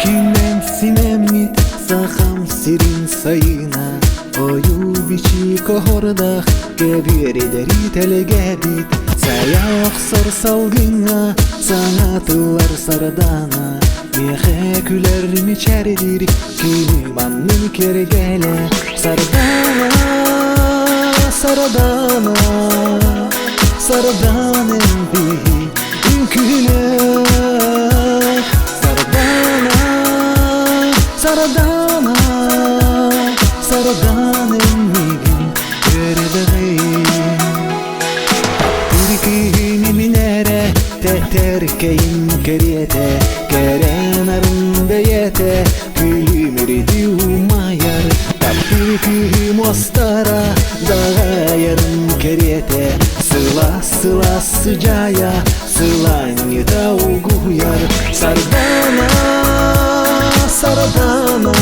Killen sinemit saham sirin sayına Oyu biçi kohordak gebir ederi telegebit Sayak sar salgına sanatlar sardana Mihe küler mi çeridir kilimanın kergele Sardana, sardana, sardanem bihi inküler Sardana, sardanem migin gördüğüm Türkiye'nin minere terkeyin keriyete Keren arında yete külümürdi umayar Türkiye mostara dağa yarın keriyete Sıla sıla sıcaya sılan tavgu yar Sardana, sardana,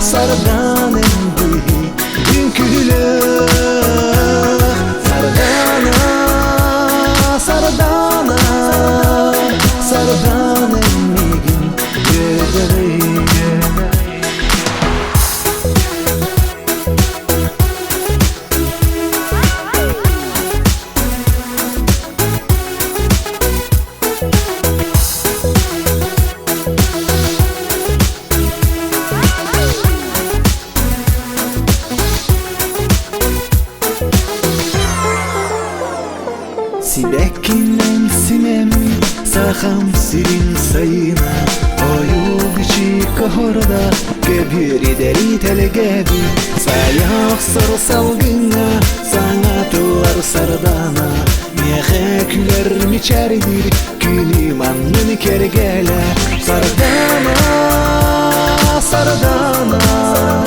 sardanem bihi inküler Sardana, sardana, sardanem migin gördüğüm Sidekinden sinemi saham sirin sayına Oyu biçi kahorda gebir ederi telegebi Sayak sar salgına sanatlar sardana Mihe küler mi çeridir kilimanın kergele Sardana, sardana